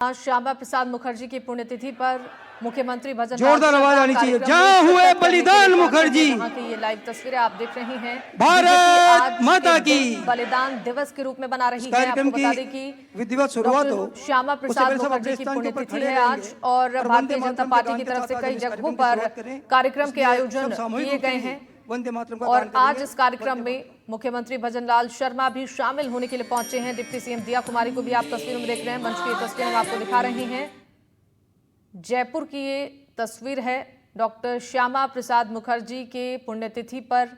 आज श्यामा प्रसाद मुखर्जी की पुण्यतिथि पर मुख्यमंत्री भजन जोरदार आवाज आनी चाहिए। जहाँ हुए बलिदान मुखर्जी, वहाँ की ये लाइव तस्वीरें आप देख रही हैं। भारत माता की बलिदान दिवस के रूप में बना रही है। कार्यक्रम आपको बता दें कि विधिवत शुरुआत हो। श्यामा प्रसाद मुखर्जी की पुण्यतिथि है आज और भारतीय जनता पार्टी की तरफ से कई जगहों पर कार्यक्रम के आयोजन किए गए हैं और आज इस कार्यक्रम में मुख्यमंत्री भजनलाल शर्मा भी शामिल होने के लिए पहुंचे हैं। डिप्टी सीएम दिया कुमारी को भी आप तस्वीरों में देख रहे हैं। मंच की तस्वीर हम आपको दिखा रहे हैं। जयपुर की ये तस्वीर है। डॉक्टर श्यामा प्रसाद मुखर्जी के पुण्यतिथि पर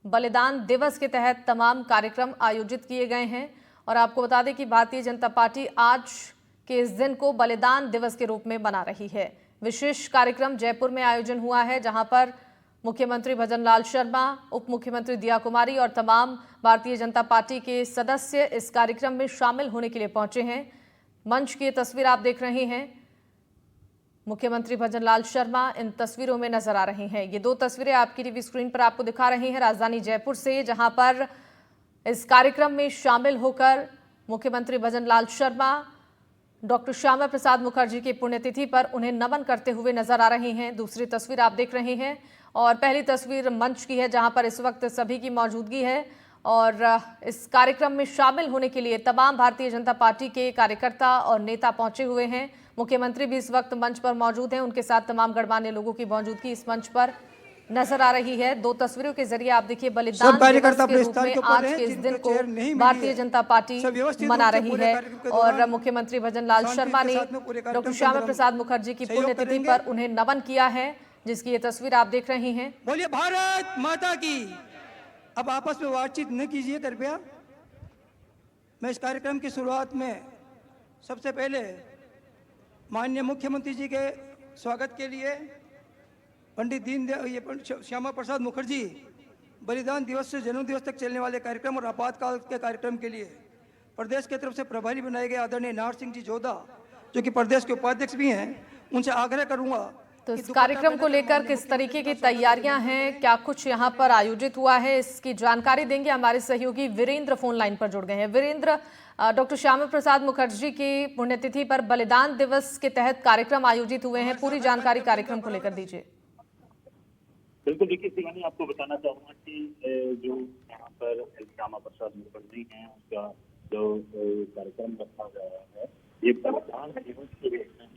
बलिदान दिवस के तहत तमाम कार्यक्रम आयोजित किए गए हैं और आपको बता दें कि भारतीय जनता पार्टी आज के इस दिन को बलिदान दिवस के रूप में मना रही है। विशेष कार्यक्रम जयपुर में आयोजन हुआ है जहां पर मुख्यमंत्री भजनलाल शर्मा, उप मुख्यमंत्री दिया कुमारी और तमाम भारतीय जनता पार्टी के सदस्य इस कार्यक्रम में शामिल होने के लिए पहुंचे हैं। मंच की तस्वीर आप देख रहे हैं। मुख्यमंत्री भजनलाल शर्मा इन तस्वीरों में नजर आ रहे हैं। ये दो तस्वीरें आपकी टीवी स्क्रीन पर आपको दिखा रही हैं राजधानी जयपुर से, जहां पर इस कार्यक्रम में शामिल होकर मुख्यमंत्री भजनलाल शर्मा डॉक्टर श्यामा प्रसाद मुखर्जी की पुण्यतिथि पर उन्हें नमन करते हुए नजर आ रहे हैं। दूसरी तस्वीर आप देख रहे हैं और पहली तस्वीर मंच की है जहां पर इस वक्त सभी की मौजूदगी है और इस कार्यक्रम में शामिल होने के लिए तमाम भारतीय जनता पार्टी के कार्यकर्ता और नेता पहुंचे हुए हैं। मुख्यमंत्री भी इस वक्त मंच पर मौजूद हैं। उनके साथ तमाम गणमान्य लोगों की मौजूदगी इस मंच पर नजर आ रही है। दो तस्वीरों के जरिए आप देखिए बलिदान दिवस के रूप में आज के इस दिन को भारतीय जनता पार्टी मना रही है और मुख्यमंत्री भजनलाल शर्मा ने डॉक्टर श्यामा प्रसाद मुखर्जी की पुण्यतिथि पर उन्हें नमन किया है, जिसकी ये तस्वीर आप देख रही हैं। बोलिए भारत माता की। अब आपस में बातचीत न कीजिए कृपया। मैं इस कार्यक्रम की शुरुआत में सबसे पहले माननीय मुख्यमंत्री जी के स्वागत के लिए पंडित श्यामा प्रसाद मुखर्जी बलिदान दिवस से जन्म दिवस तक चलने वाले कार्यक्रम और आपातकाल के कार्यक्रम के लिए प्रदेश की तरफ से प्रभारी बनाए गए आदरणीय नार सिंह जी जोधा, जो कि प्रदेश के उपाध्यक्ष भी हैं, उनसे आग्रह करूंगा। तो इस कार्यक्रम को लेकर किस तरीके की तैयारियां हैं, क्या कुछ यहां पर आयोजित हुआ है, इसकी जानकारी देंगे हमारे सहयोगी वीरेंद्र फोन लाइन पर जुड़ गए हैं। वीरेंद्र, डॉक्टर श्यामा प्रसाद मुखर्जी की पुण्यतिथि पर बलिदान दिवस के तहत कार्यक्रम आयोजित हुए हैं, पूरी जानकारी कार्यक्रम को लेकर दीजिए। बिल्कुल, देखिए शिवानी, आपको बताना चाहूंगा कि जो यहाँ पर श्यामा प्रसाद मुखर्जी हैं उसका जो कार्यक्रम रखा गया है ये बलिदान दिवस के रूप में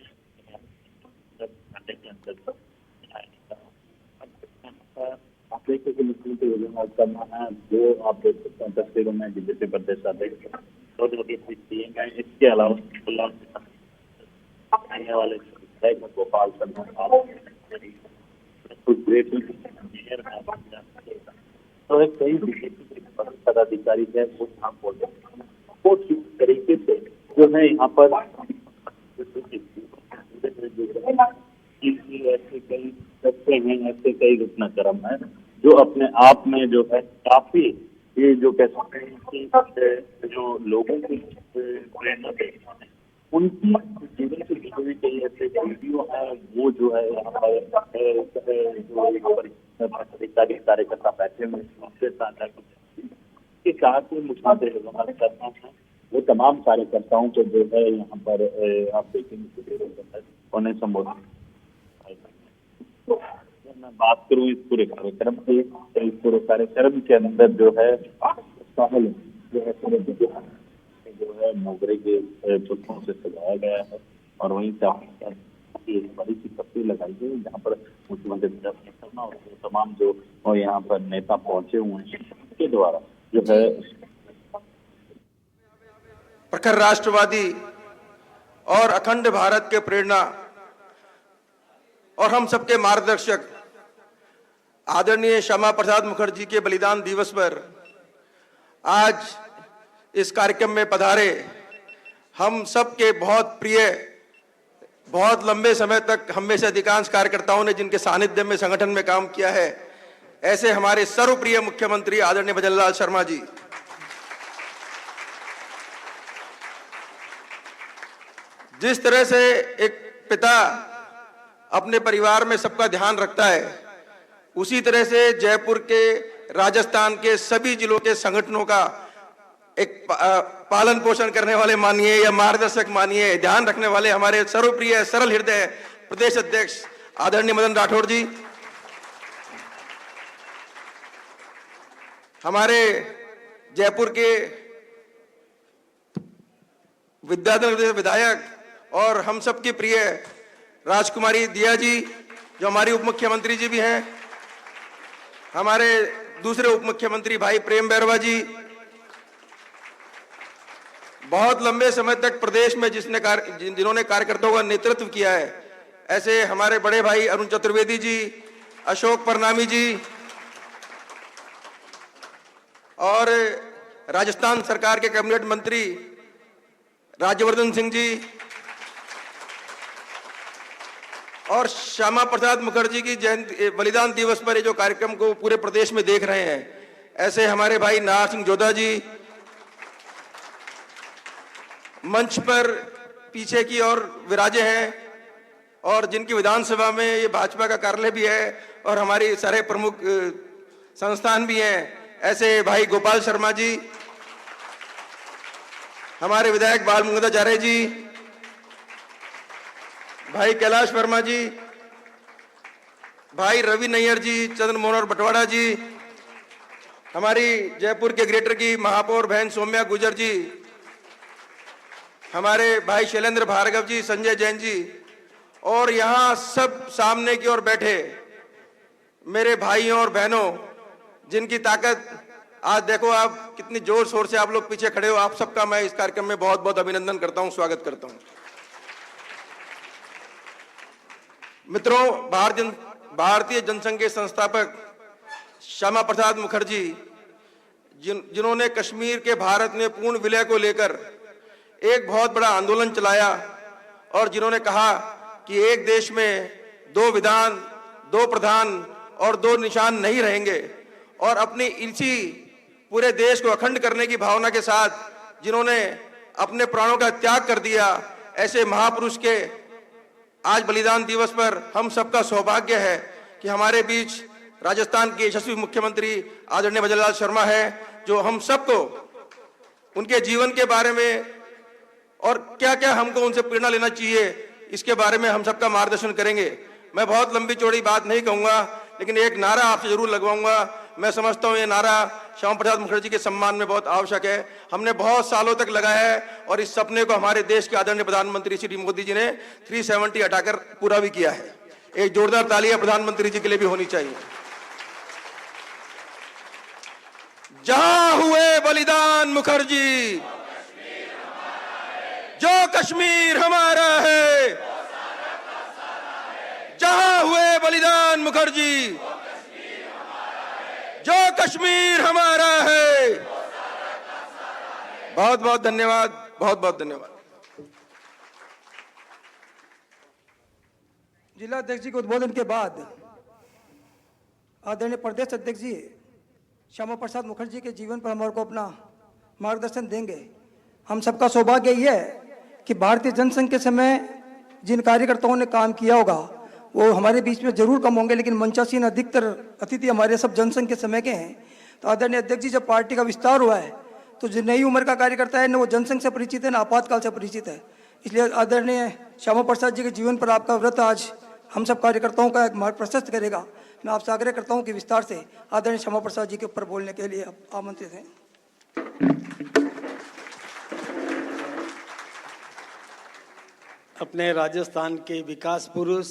आप देख सकते मुख्यमंत्री भजनलाल शर्मा है, जो आप देख सकते हैं तस्वीरों में बीजेपी प्रदेश अध्यक्ष किए गए। इसके अलावा आने वाले गोपाल शर्मा तो कई बीजेपी पदाधिकारी है वो यहाँ बोल रहे हैं। वो ठीक तरीके से जो है यहाँ पर ऐसे कई तथ्य हैं, ऐसे कई घटनाक्रम है जो अपने आप में जो है काफी ये जो कह सकते हैं कि जो लोगों की प्रेरणा देते हैं उनकी जीवन से जुड़ी हुई कई ऐसे वीडियो है वो जो है यहाँ पर पदाधिकारी कार्यकर्ता बैठे हुए उनसे साझा के साथ मुख्यमंत्री भजनलाल शर्मा है वो तमाम कार्यकर्ताओं को जो है यहाँ पर आप देखेंगे उन्हें संबोधित। मैं बात करूं इस पूरे कार्यक्रम की, इस पूरे कार्यक्रम के अंदर जो है सहल जो है पूरे जो है मोगरे के पुष्पों से सजाया गया है और वहीं एक बड़ी सी तस्वीर लगाई गई जहाँ पर मुख्यमंत्री शर्मा और तमाम जो और यहाँ पर नेता पहुंचे हुए हैं उनके द्वारा जो है प्रखर राष्ट्रवादी और अखंड भारत के प्रेरणा और हम सबके मार्गदर्शक आदरणीय श्यामा प्रसाद मुखर्जी के बलिदान दिवस पर आज इस कार्यक्रम में पधारे हम सबके बहुत प्रिय, बहुत लंबे समय तक हम में से अधिकांश कार्यकर्ताओं ने जिनके सानिध्य में संगठन में काम किया है, ऐसे हमारे सर्वप्रिय मुख्यमंत्री आदरणीय भजनलाल शर्मा जी, जिस तरह से एक पिता अपने परिवार में सबका ध्यान रखता है, उसी तरह से जयपुर के, राजस्थान के सभी जिलों के संगठनों का एक पालन पोषण करने वाले मानिए या मार्गदर्शक मानिए, ध्यान रखने वाले हमारे सर्वप्रिय सरल हृदय प्रदेश अध्यक्ष आदरणीय मदन राठौड़ जी, हमारे जयपुर के विद्याधर विधायक और हम सबके प्रिय राजकुमारी दिया जी, जो हमारी उप मुख्यमंत्री जी भी हैं, हमारे दूसरे उप मुख्यमंत्री भाई प्रेम बैरवा जी, बहुत लंबे समय तक प्रदेश में जिन्होंने कार्यकर्ताओं का नेतृत्व किया है, ऐसे हमारे बड़े भाई अरुण चतुर्वेदी जी, अशोक परनामी जी और राजस्थान सरकार के कैबिनेट मंत्री राज्यवर्धन सिंह जी और श्यामा प्रसाद मुखर्जी की जयंती बलिदान दिवस पर ये जो कार्यक्रम को पूरे प्रदेश में देख रहे हैं, ऐसे हमारे भाई नाहर सिंह जोधा जी मंच पर पीछे की ओर विराजे हैं और जिनकी विधानसभा में ये भाजपा का कार्यालय भी है और हमारी सारे प्रमुख संस्थान भी हैं, ऐसे भाई गोपाल शर्मा जी, हमारे विधायक बाल गंगाधाराचार्य जी, भाई कैलाश वर्मा जी, भाई रवि नैयर जी, चंद्र मोहन बटवाड़ा जी, हमारी जयपुर के ग्रेटर की महापौर बहन सौम्या गुजर जी, हमारे भाई शैलेंद्र भार्गव जी, संजय जैन जी और यहाँ सब सामने की ओर बैठे मेरे भाइयों और बहनों, जिनकी ताकत आज देखो आप कितनी जोर शोर से आप लोग पीछे खड़े हो, आप सबका मैं इस कार्यक्रम में बहुत बहुत अभिनंदन करता हूं, स्वागत करता हूं। मित्रों, भारतीय जनसंघ के संस्थापक श्यामा प्रसाद मुखर्जी जिन्होंने कश्मीर के भारत में पूर्ण विलय को लेकर एक बहुत बड़ा आंदोलन चलाया और जिन्होंने कहा कि एक देश में दो विधान, दो प्रधान और दो निशान नहीं रहेंगे, और अपनी इसी पूरे देश को अखंड करने की भावना के साथ जिन्होंने अपने प्राणों का त्याग कर दिया, ऐसे महापुरुष के आज बलिदान दिवस पर हम सबका सौभाग्य है कि हमारे बीच राजस्थान के यशस्वी मुख्यमंत्री आदरणीय भजनलाल शर्मा है, जो हम सबको उनके जीवन के बारे में और क्या क्या हमको उनसे प्रेरणा लेना चाहिए इसके बारे में हम सबका मार्गदर्शन करेंगे। मैं बहुत लंबी चौड़ी बात नहीं कहूंगा, लेकिन एक नारा आपसे जरूर लगवाऊंगा। मैं समझता हूं ये नारा श्यामा प्रसाद मुखर्जी के सम्मान में बहुत आवश्यक है। हमने बहुत सालों तक लगाया है और इस सपने को हमारे देश के आदरणीय प्रधानमंत्री श्री मोदी जी ने 370 हटाकर पूरा भी किया है। एक जोरदार तालियां प्रधानमंत्री जी के लिए भी होनी चाहिए। जहां हुए बलिदान मुखर्जी, जो कश्मीर हमारा है, जहां हुए बलिदान मुखर्जी, जो कश्मीर हमारा है। बहुत बहुत धन्यवाद, बहुत बहुत धन्यवाद। जिला अध्यक्ष जी के उद्बोधन के बाद आदरणीय प्रदेश अध्यक्ष जी श्यामा प्रसाद मुखर्जी के जीवन पर हमारे को अपना मार्गदर्शन देंगे। हम सबका सौभाग्य यह है कि भारतीय जनसंघ के समय जिन कार्यकर्ताओं ने काम किया होगा वो हमारे बीच में जरूर कम होंगे, लेकिन मंचासीन अधिकतर अतिथि हमारे सब जनसंघ के समय के हैं। तो आदरणीय अध्यक्ष जी, जब पार्टी का विस्तार हुआ है तो जो नई उम्र का कार्यकर्ता है न वो जनसंघ से परिचित है, न आपातकाल से परिचित है। इसलिए आदरणीय श्यामा प्रसाद जी के जीवन पर आपका व्रत आज हम सब कार्यकर्ताओं का एक मार्ग प्रशस्त करेगा। मैं आपसे आग्रह करता हूँ कि विस्तार से आदरणीय श्यामा प्रसाद जी के ऊपर बोलने के लिए आप आमंत्रित हैं। अपने राजस्थान के विकास पुरुष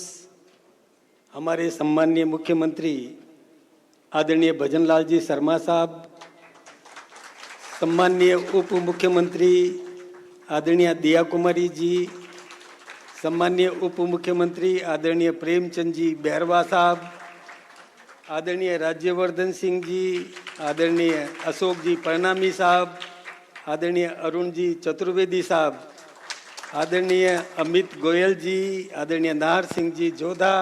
हमारे सम्माननीय मुख्यमंत्री आदरणीय भजनलाल जी शर्मा साहब, सम्माननीय उप मुख्यमंत्री आदरणीय दिया कुमारी जी, सम्माननीय उप मुख्यमंत्री आदरणीय प्रेमचंद जी बैरवा साहब, आदरणीय राज्यवर्धन सिंह जी, आदरणीय अशोक जी परनामी साहब, आदरणीय अरुण जी चतुर्वेदी साहब, आदरणीय अमित गोयल जी, आदरणीय नाहर सिंह जी जोधा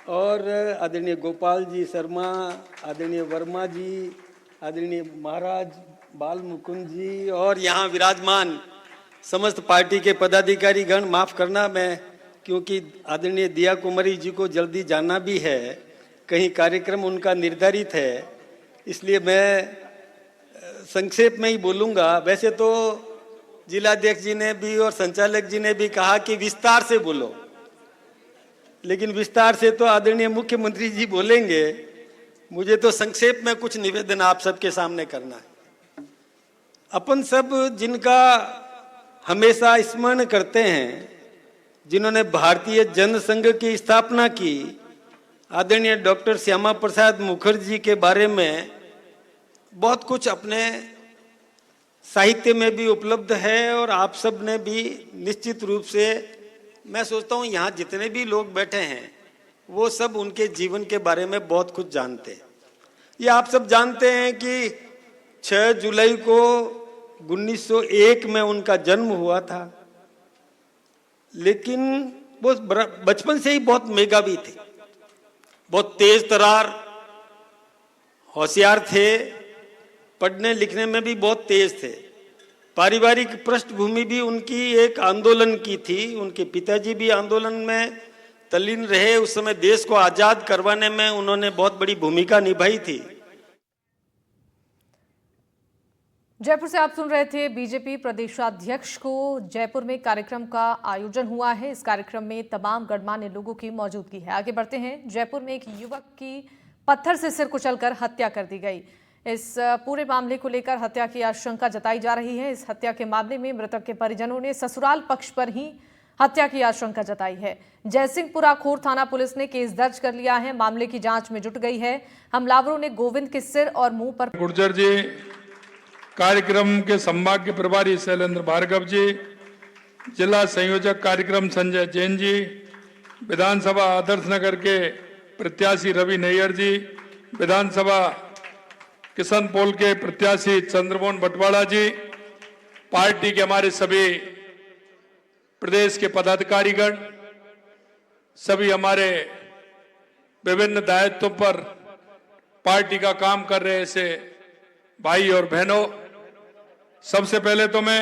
और आदरणीय गोपाल जी शर्मा, आदरणीय वर्मा जी, आदरणीय महाराज बाल मुकुंद जी और यहाँ विराजमान समस्त पार्टी के पदाधिकारी गण, माफ़ करना मैं क्योंकि आदरणीय दिया कुमारी जी को जल्दी जाना भी है, कहीं कार्यक्रम उनका निर्धारित है, इसलिए मैं संक्षेप में ही बोलूंगा। वैसे तो जिलाध्यक्ष जी ने भी और संचालक जी ने भी कहा कि विस्तार से बोलो, लेकिन विस्तार से तो आदरणीय मुख्यमंत्री जी बोलेंगे। मुझे तो संक्षेप में कुछ निवेदन आप सबके सामने करना है। अपन सब जिनका हमेशा स्मरण करते हैं, जिन्होंने भारतीय जनसंघ की स्थापना की, आदरणीय डॉक्टर श्यामा प्रसाद मुखर्जी के बारे में बहुत कुछ अपने साहित्य में भी उपलब्ध है और आप सब ने भी निश्चित रूप से, मैं सोचता हूँ यहाँ जितने भी लोग बैठे हैं वो सब उनके जीवन के बारे में बहुत कुछ जानते हैं। ये आप सब जानते हैं कि 6 जुलाई को 1901 में उनका जन्म हुआ था, लेकिन वो बचपन से ही बहुत मेधावी थे, बहुत तेज तरार, होशियार थे, पढ़ने लिखने में भी बहुत तेज थे। पारिवारिक पृष्ठभूमि भी उनकी एक आंदोलन की थी। उनके पिताजी भी आंदोलन में तल्लीन रहे। उस समय देश को आजाद करवाने में उन्होंने बहुत बड़ी भूमिका निभाई थी। जयपुर से आप सुन रहे थे बीजेपी प्रदेशाध्यक्ष को। जयपुर में कार्यक्रम का आयोजन हुआ है। इस कार्यक्रम में तमाम गणमान्य लोगों की मौजूदगी है। आगे बढ़ते हैं। जयपुर में एक युवक की पत्थर से सिर कुचलकर हत्या कर दी गई। इस पूरे मामले को लेकर हत्या की आशंका जताई जा रही है। इस हत्या के मामले में मृतक के परिजनों ने ससुराल पक्ष पर ही हत्या की आशंका जताई है। जयसिंहपुरा खोर थाना पुलिस ने केस दर्ज कर लिया है। मामले की जांच में जुट गई है। हमलावरों ने गोविंद के सिर और मुंह पर गुर्जर जी, कार्यक्रम के संभाग के प्रभारी शैलेंद्र भार्गव जी, जिला संयोजक कार्यक्रम संजय जैन जी, विधानसभा आदर्श नगर के प्रत्याशी रवि नैयर जी, विधानसभा किशन पोल के प्रत्याशी चंद्रमोहन बटवाड़ा जी, पार्टी के हमारे सभी प्रदेश के पदाधिकारीगण, सभी हमारे विभिन्न दायित्वों पर पार्टी का काम कर रहे ऐसे भाई और बहनों, सबसे पहले तो मैं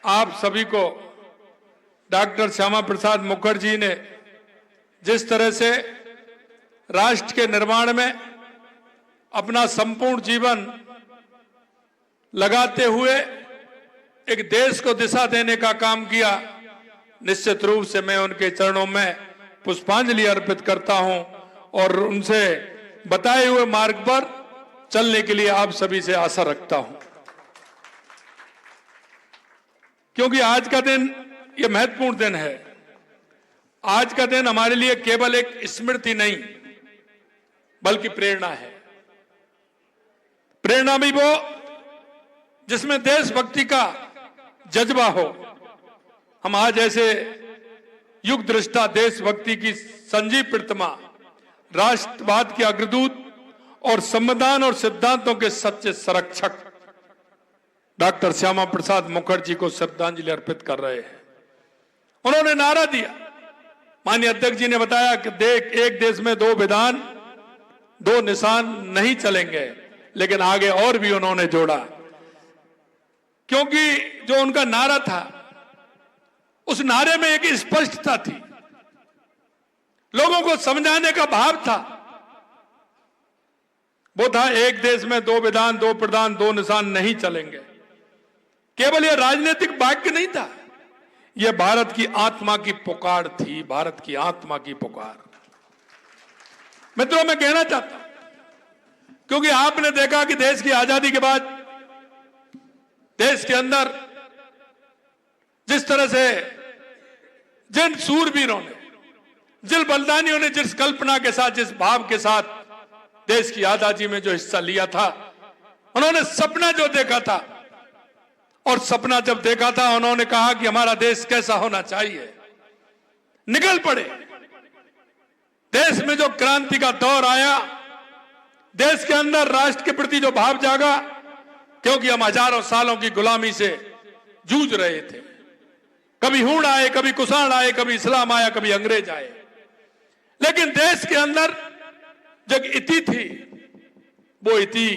आप सभी को डॉक्टर श्यामा प्रसाद मुखर्जी ने जिस तरह से राष्ट्र के निर्माण में अपना संपूर्ण जीवन लगाते हुए एक देश को दिशा देने का काम किया, निश्चित रूप से मैं उनके चरणों में पुष्पांजलि अर्पित करता हूं और उनसे बताए हुए मार्ग पर चलने के लिए आप सभी से आशा रखता हूं। क्योंकि आज का दिन ये महत्वपूर्ण दिन है। आज का दिन हमारे लिए केवल एक स्मृति नहीं बल्कि प्रेरणा है। प्रेरणा भी वो जिसमें देशभक्ति का जज्बा हो। हम आज ऐसे युग दृष्टा देशभक्ति की संजीव प्रतिमा, राष्ट्रवाद के अग्रदूत और संविधान और सिद्धांतों के सच्चे संरक्षक डॉक्टर श्यामा प्रसाद मुखर्जी को श्रद्धांजलि अर्पित कर रहे हैं। उन्होंने नारा दिया, माननीय अध्यक्ष जी ने बताया कि एक देश में 2 विधान 2 निशान नहीं चलेंगे, लेकिन आगे और भी उन्होंने जोड़ा, क्योंकि जो उनका नारा था उस नारे में एक स्पष्टता थी, लोगों को समझाने का भाव था। वो था एक देश में 2 विधान 2 प्रधान 2 निशान नहीं चलेंगे। केवल यह राजनीतिक वाक्य नहीं था, यह भारत की आत्मा की पुकार थी, भारत की आत्मा की पुकार। मित्रों, मैं कहना चाहता हूं, क्योंकि आपने देखा कि देश की आजादी के बाद देश के अंदर जिस तरह से जिन सूरवीरों ने, जिन बलिदानियों ने जिस कल्पना के साथ, जिस भाव के साथ देश की आजादी में जो हिस्सा लिया था, उन्होंने सपना जो देखा था, और सपना जब देखा था उन्होंने कहा कि हमारा देश कैसा होना चाहिए, निकल पड़े। देश में जो क्रांति का दौर आया, देश के अंदर राष्ट्र के प्रति जो भाव जागा, क्योंकि हम हजारों सालों की गुलामी से जूझ रहे थे। कभी हूण आए, कभी कुषाण आए, कभी इस्लाम आया, कभी अंग्रेज आए, लेकिन देश के अंदर जो इति थी, वो इति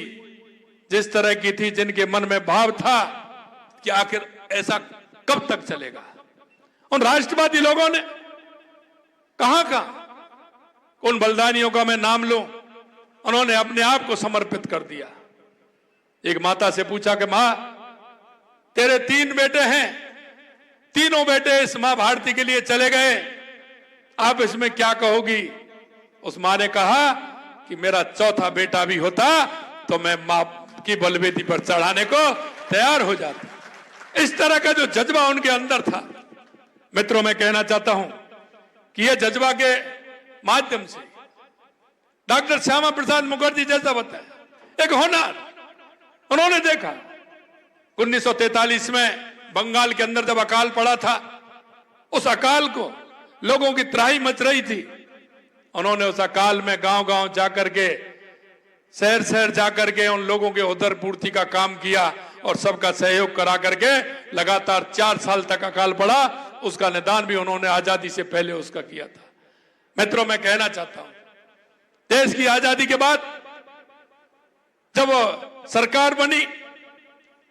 जिस तरह की थी, जिनके मन में भाव था कि आखिर ऐसा कब तक चलेगा। उन राष्ट्रवादी लोगों ने कहां उन बलिदानियों का मैं नाम लूं, उन्होंने अपने आप को समर्पित कर दिया। एक माता से पूछा कि मां, तेरे 3 बेटे हैं, तीनों बेटे इस मां भारती के लिए चले गए, आप इसमें क्या कहोगी? उस मां ने कहा कि मेरा चौथा बेटा भी होता तो मैं मां की बलवेदी पर चढ़ाने को तैयार हो जाता। इस तरह का जो जज्बा उनके अंदर था, मित्रों, मैं कहना चाहता हूं कि यह जज्बा के माध्यम से डॉक्टर श्यामा प्रसाद मुखर्जी जैसा बताया एक होनहार, उन्होंने देखा 1943 में बंगाल के अंदर जब अकाल पड़ा था, उस अकाल को लोगों की त्राही मच रही थी, उन्होंने उस अकाल में गांव-गांव जाकर के, शहर-शहर जाकर के उन लोगों के उदर पूर्ति का काम किया और सबका सहयोग करा करके लगातार 4 साल तक अकाल पड़ा, उसका निदान भी उन्होंने आजादी से पहले उसका किया था। मित्रों, मैं कहना चाहता हूं, देश की आजादी के बाद जब सरकार बनी,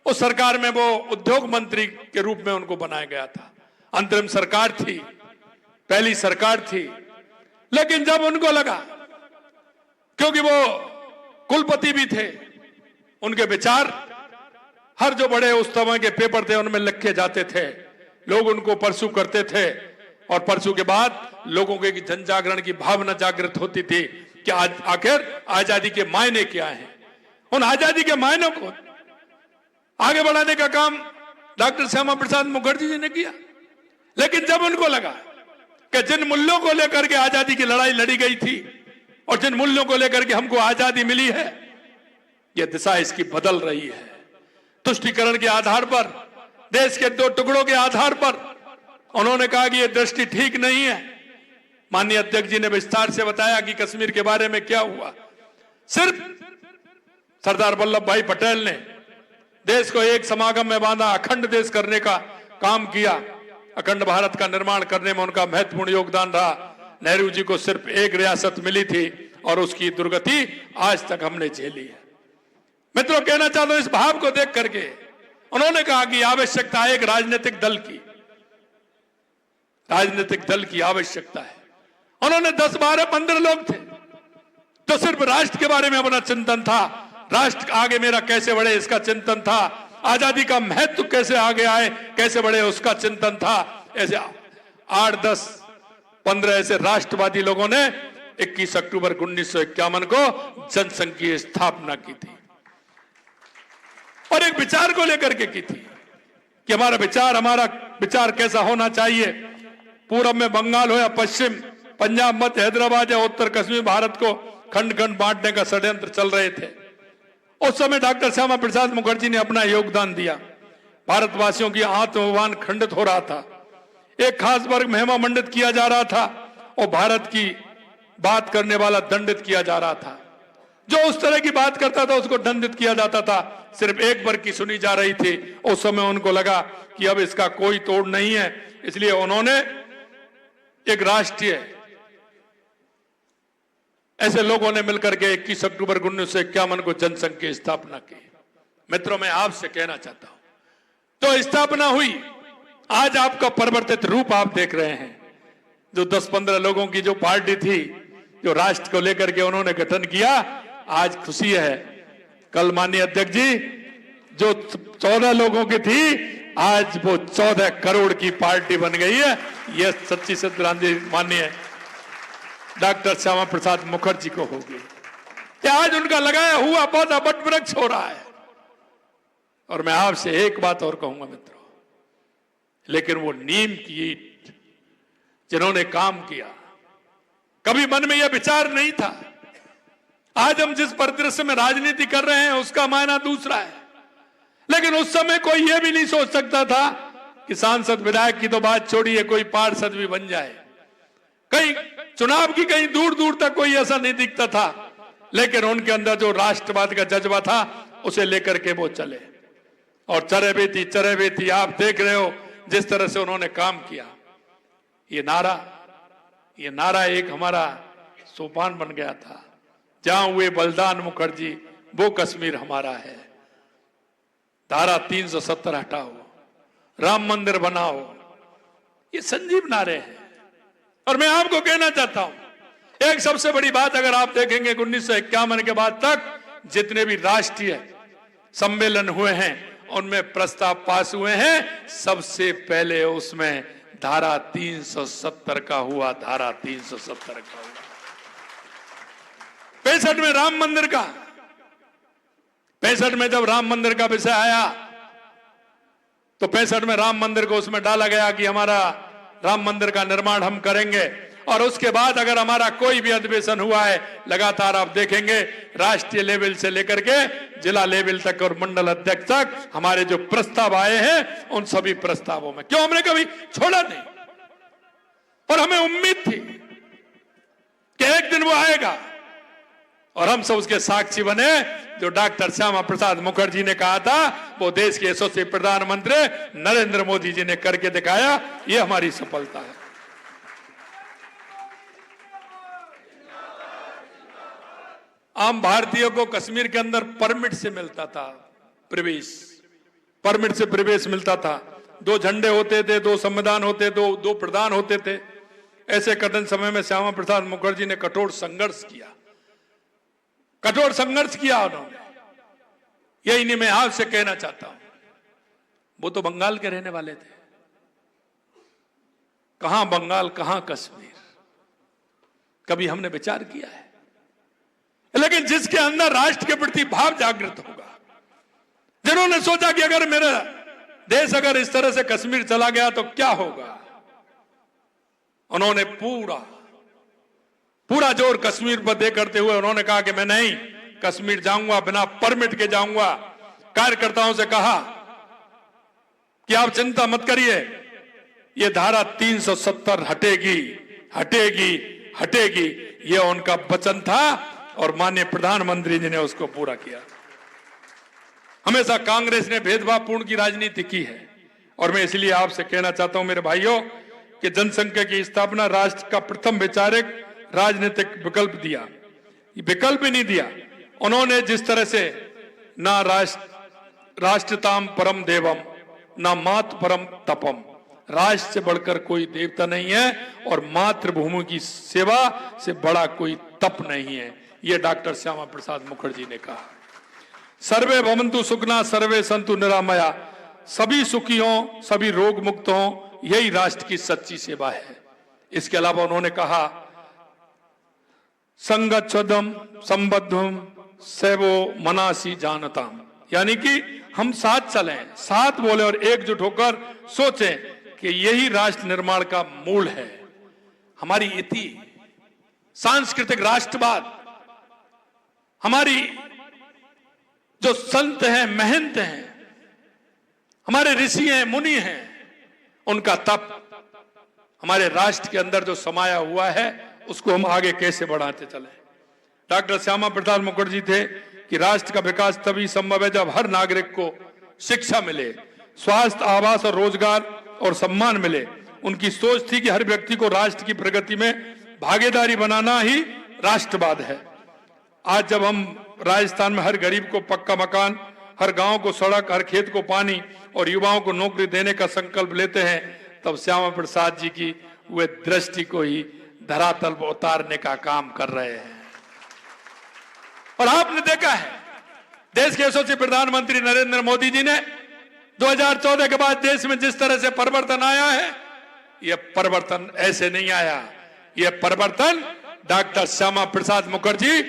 उस सरकार में वो उद्योग मंत्री के रूप में उनको बनाया गया था। अंतरिम सरकार थी, पहली सरकार थी, लेकिन जब उनको लगा, क्योंकि वो कुलपति भी थे, उनके विचार हर जो बड़े उस समय के पेपर थे उनमें लिखे जाते थे, लोग उनको परसू करते थे, और परसू के बाद लोगों के जन जागरण की भावना जागृत होती थी कि आखिर आजादी के मायने क्या हैं। उन आजादी के मायनों को आगे बढ़ाने का काम डॉक्टर श्यामा प्रसाद मुखर्जी जी ने किया। लेकिन जब उनको लगा कि जिन मूल्यों को लेकर के आजादी की लड़ाई लड़ी गई थी और जिन मूल्यों को लेकर के हमको आजादी मिली है, यह दिशा इसकी बदल रही है। तुष्टीकरण के आधार पर, देश के 2 टुकड़ों के आधार पर उन्होंने कहा कि यह दृष्टि ठीक नहीं है। माननीय अध्यक्ष जी ने विस्तार से बताया कि कश्मीर के बारे में क्या हुआ। सिर्फ सरदार वल्लभ भाई पटेल ने देश को एक समागम में बांधा, अखंड देश करने का काम किया, अखंड भारत का निर्माण करने में उनका महत्वपूर्ण योगदान रहा। नेहरू जी को सिर्फ एक रियासत मिली थी और उसकी दुर्गति आज तक हमने झेली है। मित्रों, कहना चाहता हूं, इस भाव को देख करके उन्होंने कहा कि आवश्यकता है एक राजनीतिक दल की, राजनीतिक दल की आवश्यकता है। उन्होंने 10, 12, 15 लोग थे तो सिर्फ राष्ट्र के बारे में अपना चिंतन था, राष्ट्र आगे मेरा कैसे बढ़े इसका चिंतन था, आजादी का महत्व कैसे आगे आए, कैसे बढ़े उसका चिंतन था। ऐसे 8, 10, 15 ऐसे राष्ट्रवादी लोगों ने 21 अक्टूबर 1951 को जनसंघ की स्थापना की थी और एक विचार को लेकर के की थी कि हमारा विचार कैसा होना चाहिए। पूरब में बंगाल हो या पश्चिम, पंजाब, मध्य हैदराबाद या उत्तर कश्मीर, भारत को खंड खंड बांटने का षड्यंत्र चल रहे थे। उस समय डॉक्टर श्यामा प्रसाद मुखर्जी ने अपना योगदान दिया। भारतवासियों की आत्माभिमान खंडित हो रहा था, एक खास वर्ग महिमा मंडित किया जा रहा था और भारत की बात करने वाला दंडित किया जा रहा था। जो उस तरह की बात करता था उसको दंडित किया जाता था, सिर्फ एक वर्ग की सुनी जा रही थी। उस समय उनको लगा कि अब इसका कोई तोड़ नहीं है, इसलिए उन्होंने एक राष्ट्रीय, ऐसे लोगों ने मिलकर के 21 अक्टूबर 1951 को जनसंघ की स्थापना की। मित्रों, मैं आपसे कहना चाहता हूं, तो स्थापना हुई, आज आपका परिवर्तित रूप आप देख रहे हैं। जो 10-15 लोगों की जो पार्टी थी, जो राष्ट्र को लेकर के उन्होंने गठन किया, आज खुशी है। कल माननीय अध्यक्ष जी, जो 14 लोगों की थी, आज वो 14 करोड़ की पार्टी बन गई है। यह सच्ची श्रद्धांजलि माननीय डॉक्टर श्यामा प्रसाद मुखर्जी को होगी कि आज उनका लगाया हुआ पौधा वट वृक्ष हो रहा है। और मैं आपसे एक बात और कहूंगा मित्रों, लेकिन वो नीम की ईंट जिन्होंने काम किया, कभी मन में यह विचार नहीं था। आज हम जिस परिदृश्य में राजनीति कर रहे हैं उसका मायना दूसरा है, लेकिन उस समय कोई यह भी नहीं सोच सकता था कि सांसद विधायक की तो बात छोड़िए, कोई पार्षद भी बन जाए। कहीं चुनाव की कहीं दूर दूर तक कोई ऐसा नहीं दिखता था, लेकिन उनके अंदर जो राष्ट्रवाद का जज्बा था उसे लेकर के वो चले और चरे बेती आप देख रहे हो जिस तरह से उन्होंने काम किया। ये नारा एक हमारा सोपान बन गया था, जहां हुए बलिदान मुखर्जी वो कश्मीर हमारा है। धारा 370 हटाओ, राम मंदिर बनाओ, ये संजीव नारे हैं। और मैं आपको कहना चाहता हूं, एक सबसे बड़ी बात अगर आप देखेंगे 1951 के बाद तक जितने भी राष्ट्रीय सम्मेलन हुए हैं उनमें प्रस्ताव पास हुए हैं। सबसे पहले उसमें धारा 370 का हुआ, धारा 370 का हुआ। 65 में राम मंदिर का, 65 में जब राम मंदिर का विषय आया तो 65 में राम मंदिर को उसमें डाला गया कि हमारा राम मंदिर का निर्माण हम करेंगे। और उसके बाद अगर हमारा कोई भी अधिवेशन हुआ है, लगातार आप देखेंगे राष्ट्रीय लेवल से लेकर के जिला लेवल तक और मंडल अध्यक्ष तक हमारे जो प्रस्ताव आए हैं, उन सभी प्रस्तावों में क्यों हमने कभी छोड़ा नहीं। और हमें उम्मीद थी कि एक दिन वो आएगा और हम सब उसके साक्षी बने। जो डॉक्टर श्यामा प्रसाद मुखर्जी ने कहा था, वो देश के यशस्वी प्रधानमंत्री नरेंद्र मोदी जी ने करके दिखाया। ये हमारी सफलता है। आम भारतीयों को कश्मीर के अंदर परमिट से मिलता था प्रवेश, परमिट से प्रवेश मिलता था। 2 झंडे होते थे, 2 संविधान होते, 2 प्रधान होते थे। ऐसे कठिन समय में श्यामा प्रसाद मुखर्जी ने कठोर संघर्ष किया, कठोर संघर्ष किया उन्होंने। यही नहीं मैं आपसे कहना चाहता हूं। वो तो बंगाल के रहने वाले थे, कहां बंगाल कहां कश्मीर, कभी हमने विचार किया है? लेकिन जिसके अंदर राष्ट्र के प्रति भाव जागृत होगा, जिन्होंने सोचा कि अगर मेरा देश अगर इस तरह से कश्मीर चला गया तो क्या होगा, उन्होंने पूरा जोर कश्मीर पर दे करते हुए उन्होंने कहा कि मैं नहीं कश्मीर जाऊंगा, बिना परमिट के जाऊंगा। कार्यकर्ताओं से कहा कि आप चिंता मत करिए, ये धारा 370 हटेगी, हटेगी, हटेगी। ये उनका वचन था और माननीय प्रधानमंत्री जी ने उसको पूरा किया। हमेशा कांग्रेस ने भेदभावपूर्ण की राजनीति की है और मैं इसलिए आपसे कहना चाहता हूं मेरे भाइयों कि जनसंघ की स्थापना राष्ट्र का प्रथम वैचारिक राजनीतिक विकल्प दिया, विकल्प ही नहीं दिया उन्होंने। जिस तरह से ना राष्ट्रताम परम देवम, ना मातृ परम तपम, राष्ट्र से बढ़कर कोई देवता नहीं है और मातृभूमि की सेवा से बड़ा कोई तप नहीं है। यह डॉक्टर श्यामा प्रसाद मुखर्जी ने कहा। सर्वे भवन्तु सुखना सर्वे सन्तु निरामया, सभी सुखी हों, सभी रोग मुक्त हों, यही राष्ट्र की सच्ची सेवा है। इसके अलावा उन्होंने कहा संगच्छदम संबद्धम सेवो मनासी जानताम, यानी कि हम साथ चलें, साथ बोले और एकजुट होकर सोचें कि यही राष्ट्र निर्माण का मूल है। हमारी इति सांस्कृतिक राष्ट्रवाद, हमारी जो संत हैं, महंत हैं, हमारे ऋषि हैं, मुनि हैं, उनका तप हमारे राष्ट्र के अंदर जो समाया हुआ है उसको हम आगे कैसे बढ़ाते चलें। डॉक्टर श्यामा प्रसाद मुखर्जी थे कि राष्ट्र का विकास तभी संभव है जब हर नागरिक को शिक्षा मिले, स्वास्थ्य, आवास और रोजगार और सम्मान मिले। उनकी सोच थी कि हर व्यक्ति को राष्ट्र की प्रगति में भागीदारी बनाना ही राष्ट्रवाद है। आज जब हम राजस्थान में हर गरीब को पक्का मकान, हर गांव को सड़क, हर खेत को पानी और युवाओं को नौकरी देने का संकल्प लेते हैं, तब श्यामा प्रसाद जी की वे दृष्टि को ही धरातल पर उतारने का काम कर रहे हैं। और आपने देखा है देश के यशस्वी प्रधानमंत्री नरेंद्र मोदी जी ने 2014 के बाद देश में जिस तरह से परिवर्तन आया है, यह परिवर्तन ऐसे नहीं आया। यह परिवर्तन डॉक्टर श्यामा प्रसाद मुखर्जी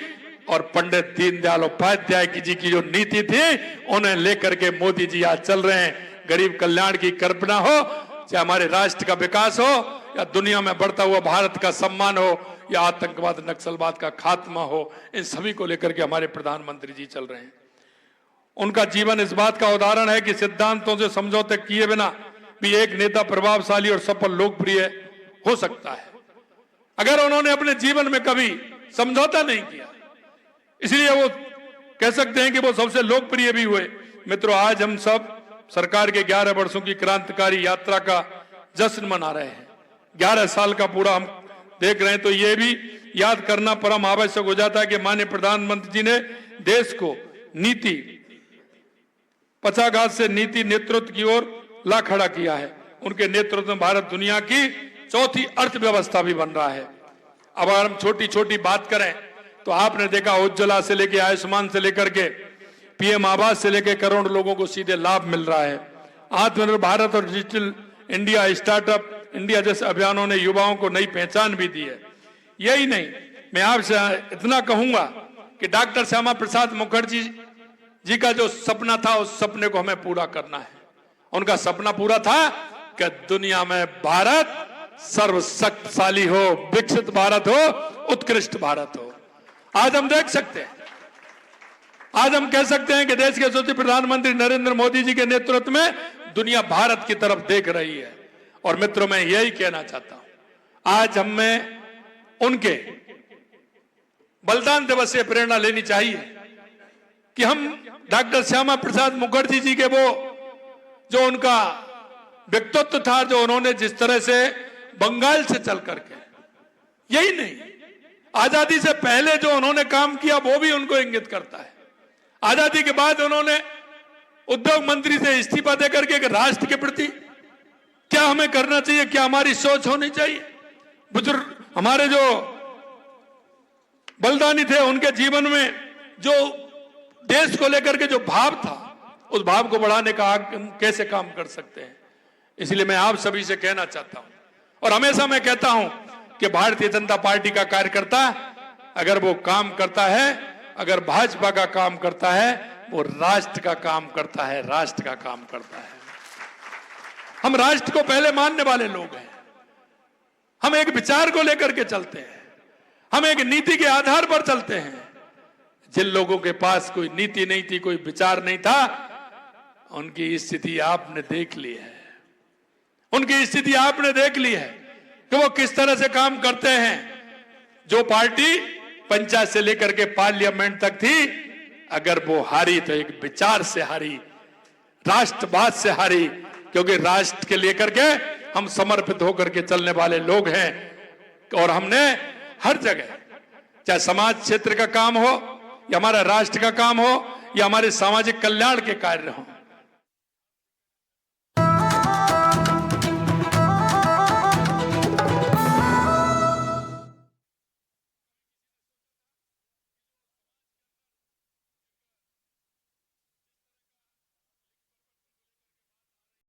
और पंडित दीनदयाल उपाध्याय जी की जो नीति थी, उन्हें लेकर के मोदी जी आज चल रहे हैं। गरीब कल्याण की कल्पना हो, चाहे हमारे राष्ट्र का विकास हो, या दुनिया में बढ़ता हुआ भारत का सम्मान हो, या आतंकवाद नक्सलवाद का खात्मा हो, इन सभी को लेकर के हमारे प्रधानमंत्री जी चल रहे हैं। उनका जीवन इस बात का उदाहरण है कि सिद्धांतों से समझौते किए बिना भी एक नेता प्रभावशाली और सफल लोकप्रिय हो सकता है, अगर उन्होंने अपने जीवन में कभी समझौता नहीं किया। इसलिए वो कह सकते हैं कि वो सबसे लोकप्रिय भी हुए। मित्रों, आज हम सब सरकार के 11 वर्षों की क्रांतिकारी यात्रा का जश्न मना रहे हैं। 11 साल का पूरा हम देख रहे हैं, तो ये भी याद करना परम आवश्यक हो जाता है कि माननीय प्रधानमंत्री जी ने देश को नीति पक्षाघात से नीति नेतृत्व की ओर ला खड़ा किया है। उनके नेतृत्व में भारत दुनिया की चौथी अर्थव्यवस्था भी बन रहा है। अब अगर हम छोटी छोटी बात करें तो आपने देखा उज्ज्वला से लेकर आयुष्मान से लेकर के पीएम आवास से लेकर करोड़ लोगों को सीधे लाभ मिल रहा है। आत्मनिर्भर भारत और डिजिटल इंडिया, स्टार्टअप इंडिया जैसे अभियानों ने युवाओं को नई पहचान भी दी है। यही नहीं, मैं आपसे इतना कहूंगा कि डॉक्टर श्यामा प्रसाद मुखर्जी जी का जो सपना था, उस सपने को हमें पूरा करना है। उनका सपना पूरा था कि दुनिया में भारत सर्वशक्तिशाली हो, विकसित भारत हो, उत्कृष्ट भारत हो। आज हम देख सकते हैं, आज हम कह सकते हैं कि देश के यशस्वी प्रधानमंत्री नरेंद्र मोदी जी के नेतृत्व में दुनिया भारत की तरफ देख रही है। और मित्रों, मैं यही कहना चाहता हूं, आज हमें उनके बलिदान दिवस से प्रेरणा लेनी चाहिए कि हम डॉक्टर श्यामा प्रसाद मुखर्जी जी के वो जो उनका व्यक्तित्व था, जो उन्होंने जिस तरह से बंगाल से चल करके, यही नहीं, आजादी से पहले जो उन्होंने काम किया वो भी उनको इंगित करता है। आजादी के बाद उन्होंने उद्योग मंत्री से इस्तीफा देकर के राष्ट्र के प्रति क्या हमें करना चाहिए, क्या हमारी सोच होनी चाहिए। बुजुर्ग हमारे जो बलिदानी थे, उनके जीवन में जो देश को लेकर के जो भाव था, उस भाव को बढ़ाने का हम कैसे काम कर सकते हैं। इसलिए मैं आप सभी से कहना चाहता हूं, और हमेशा मैं कहता हूं कि भारतीय जनता पार्टी का कार्यकर्ता अगर वो काम करता है, अगर भाजपा का काम करता है, वो राष्ट्र का काम करता है, राष्ट्र का काम करता है। हम राष्ट्र को पहले मानने वाले लोग हैं। हम एक विचार को लेकर के चलते हैं, हम एक नीति के आधार पर चलते हैं। जिन लोगों के पास कोई नीति नहीं थी, कोई विचार नहीं था, उनकी स्थिति आपने देख ली है। उनकी स्थिति आपने देख ली है कि वो किस तरह से काम करते हैं। जो पार्टी पंचायत से लेकर के पार्लियामेंट तक थी, अगर वो हारी तो एक विचार से हारी, राष्ट्रवाद से हारी, क्योंकि राष्ट्र के लेकर के हम समर्पित होकर के चलने वाले लोग हैं। और हमने हर जगह, चाहे समाज क्षेत्र का काम हो, या हमारा राष्ट्र का काम हो, या हमारे सामाजिक कल्याण के कार्य हो,